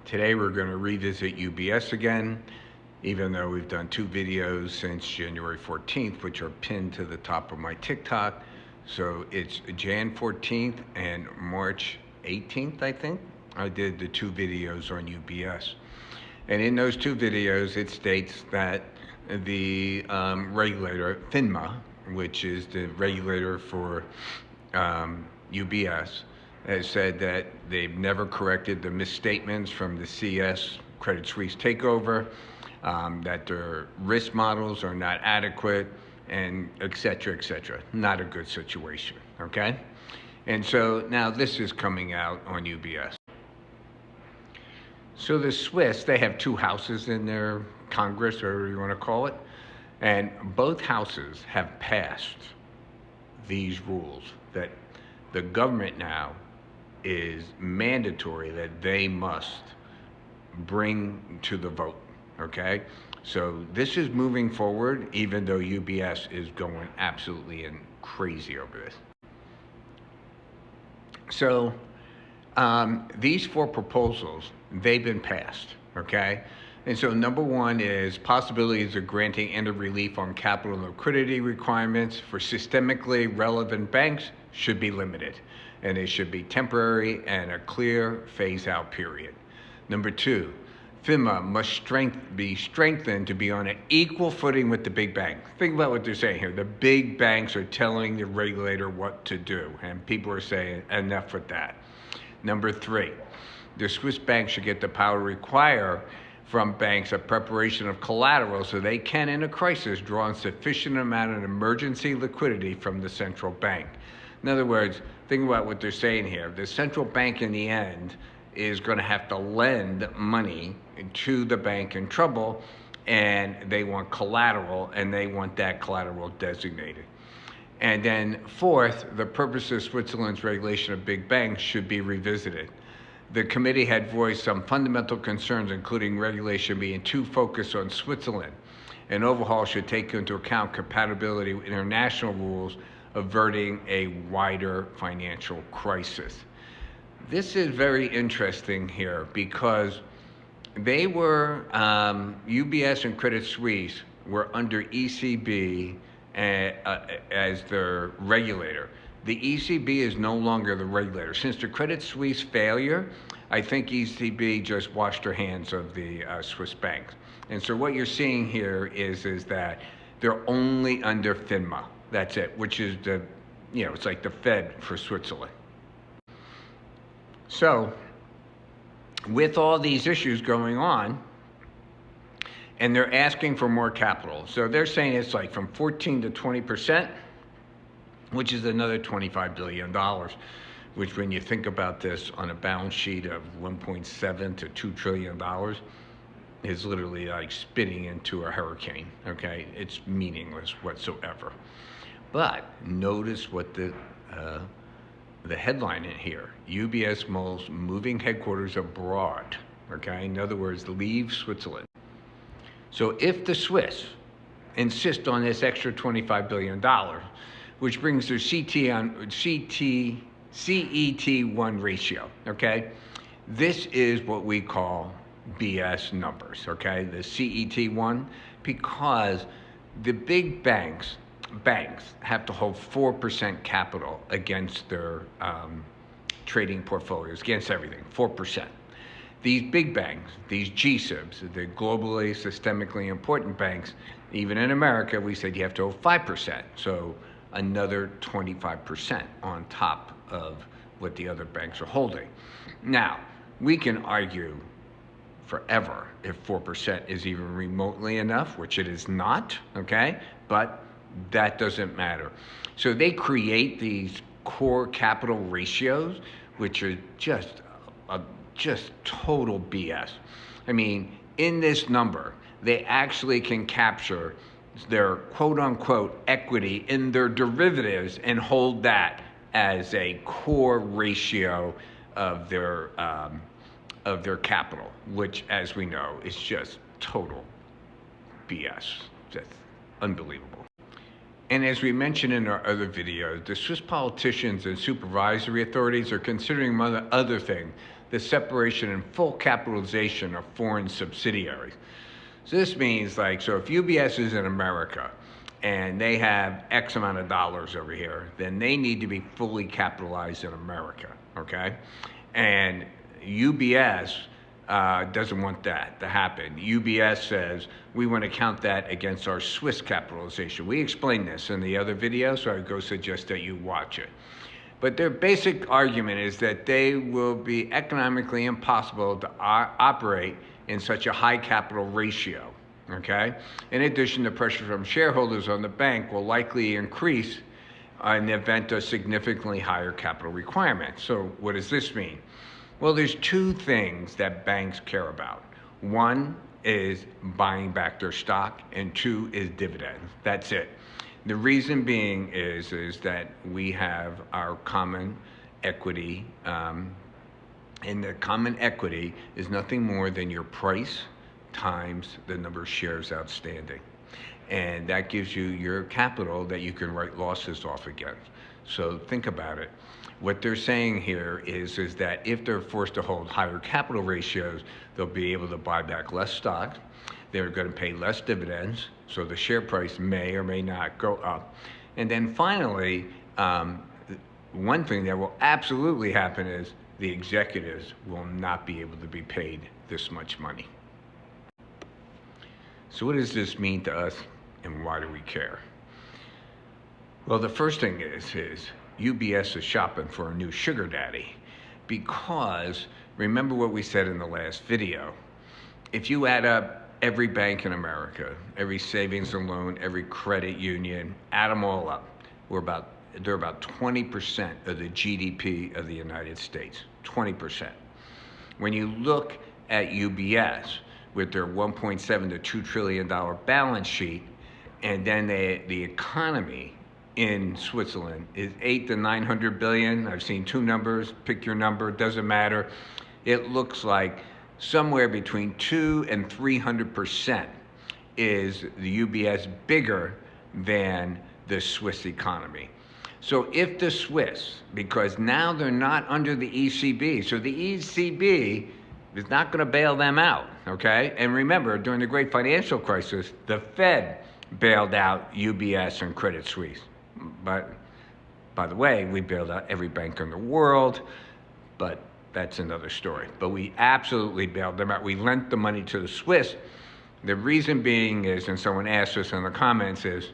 Today we're going to revisit UBS again, even though we've done two videos since January 14th, which are pinned to the top of my TikTok. So it's Jan 14th and March 18th, I think. I did the two videos on UBS. And in those two videos, it states that the regulator, FINMA, which is the regulator for UBS, has said that they've never corrected the misstatements from the CS Credit Suisse takeover, that their risk models are not adequate, and et cetera, et cetera. Not a good situation, okay? And so now this is coming out on UBS. So the Swiss, they have two houses in their Congress, or whatever you want to call it, and both houses have passed these rules that the government now is mandatory that they must bring to the vote, okay? So this is moving forward, even though UBS is going absolutely crazy over this. So these four proposals, they've been passed, okay? And so number one is possibilities of granting end of relief on capital and liquidity requirements for systemically relevant banks should be limited, and they should be temporary and a clear phase-out period. Number two, FINMA must be strengthened to be on an equal footing with the big banks. Think about what they're saying here. The big banks are telling the regulator what to do, and people are saying enough with that. Number three, the Swiss banks should get the power to require from banks a preparation of collateral so they can, in a crisis, draw on sufficient amount of emergency liquidity from the central bank. In other words, think about what they're saying here. The central bank in the end is going to have to lend money to the bank in trouble, and they want collateral, and they want that collateral designated. And then fourth, the purpose of Switzerland's regulation of big banks should be revisited. The committee had voiced some fundamental concerns, including regulation being too focused on Switzerland. An overhaul should take into account compatibility with international rules, averting a wider financial crisis. This is very interesting here because they were, UBS and Credit Suisse were under ECB as their regulator. The ECB is no longer the regulator. Since the Credit Suisse failure, I think ECB just washed their hands of the Swiss banks. And so what you're seeing here is that they're only under FINMA. That's it, which is it's like the Fed for Switzerland. So with all these issues going on, and they're asking for more capital. So they're saying it's like from 14 to 20%, which is another $25 billion, which when you think about this on a balance sheet of 1.7 to $2 trillion, is literally like spitting into a hurricane, okay? It's meaningless whatsoever. But notice what the headline in here, UBS most moving headquarters abroad, okay? In other words, leave Switzerland. So if the Swiss insist on this extra $25 billion, which brings their CET1 ratio, okay? This is what we call BS numbers, okay? The CET1, because the big banks have to hold 4% capital against their trading portfolios, against everything, 4%. These big banks, these GSIBs, the globally systemically important banks, even in America, we said you have to hold 5%. So another 25% on top of what the other banks are holding. Now, we can argue forever if 4% is even remotely enough, which it is not, okay? But that doesn't matter. So they create these core capital ratios, which are just total BS. I mean, in this number, they actually can capture their quote-unquote equity in their derivatives and hold that as a core ratio of their capital, which, as we know, is just total BS. Just unbelievable. And as we mentioned in our other videos, the Swiss politicians and supervisory authorities are considering, among other things, the separation and full capitalization of foreign subsidiaries. So this means so if UBS is in America and they have X amount of dollars over here, then they need to be fully capitalized in America, okay? And UBS doesn't want that to happen. UBS says, we want to count that against our Swiss capitalization. We explained this in the other video, so I go suggest that you watch it. But their basic argument is that they will be economically impossible to operate in such a high capital ratio, okay? In addition, the pressure from shareholders on the bank will likely increase in the event of significantly higher capital requirements. So what does this mean? Well, there's two things that banks care about. One is buying back their stock, and two is dividends. That's it. The reason being is that we have our common equity, and the common equity is nothing more than your price times the number of shares outstanding. And that gives you your capital that you can write losses off against. So think about it. What they're saying here is that if they're forced to hold higher capital ratios, they'll be able to buy back less stock. They're going to pay less dividends, so the share price may or may not go up. And then finally, one thing that will absolutely happen is the executives will not be able to be paid this much money. So what does this mean to us, and why do we care? Well, the first thing is UBS is shopping for a new sugar daddy, because remember what we said in the last video. If you add up every bank in America, every savings and loan, every credit union, add them all up, they're about 20% of the GDP of the United States, 20%. When you look at UBS with their $1.7 to $2 trillion balance sheet, and then the economy in Switzerland is 800 to 900 billion. I've seen two numbers, pick your number, doesn't matter. It looks like somewhere between 200 and 300% is the UBS bigger than the Swiss economy. So if the Swiss, because now they're not under the ECB, so the ECB is not going to bail them out, okay? And remember, during the great financial crisis, the Fed bailed out UBS and Credit Suisse. But by the way, we bailed out every bank in the world, but that's another story. But we absolutely bailed them out. We lent the money to the Swiss. The reason being is, and someone asked us in the comments, is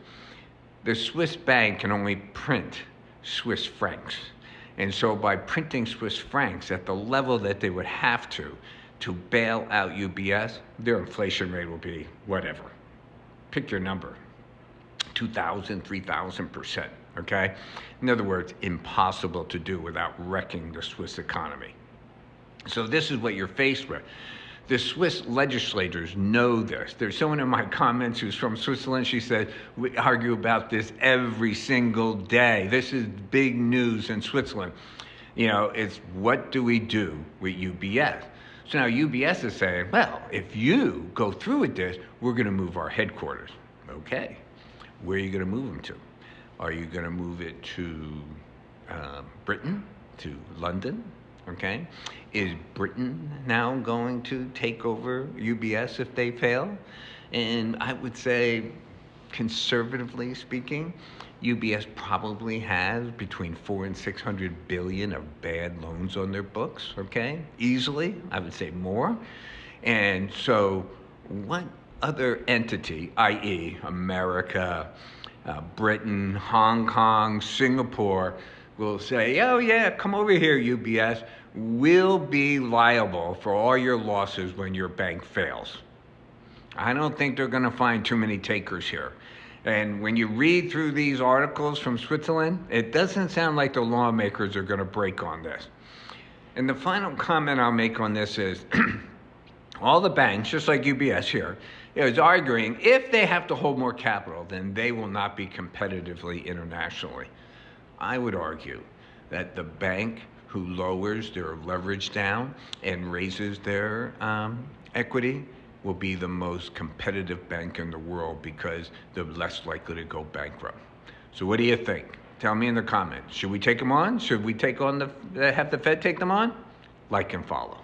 the Swiss bank can only print Swiss francs. And so by printing Swiss francs at the level that they would have to bail out UBS, their inflation rate will be whatever. Pick your number, 2,000, 3,000%, okay? In other words, impossible to do without wrecking the Swiss economy. So this is what you're faced with. The Swiss legislators know this. There's someone in my comments who's from Switzerland. She said, we argue about this every single day. This is big news in Switzerland. You know, it's what do we do with UBS? So now UBS is saying, well, if you go through with this, we're going to move our headquarters. Okay. Where are you going to move them to? Are you going to move it to Britain, to London? Okay. Is Britain now going to take over UBS if they fail? And I would say, conservatively speaking, UBS probably has between 400 and 600 billion of bad loans on their books, okay? Easily, I would say more. And so what other entity, i.e. America, Britain, Hong Kong, Singapore, will say, oh yeah, come over here, UBS, we'll be liable for all your losses when your bank fails? I don't think they're gonna find too many takers here. And when you read through these articles from Switzerland, it doesn't sound like the lawmakers are gonna break on this. And the final comment I'll make on this is, all the banks, just like UBS here, is arguing if they have to hold more capital, then they will not be competitively internationally. I would argue that the bank who lowers their leverage down and raises their equity will be the most competitive bank in the world because they're less likely to go bankrupt. So what do you think? Tell me in the comments. Should we take them on? Should we take on have the Fed take them on? like and follow.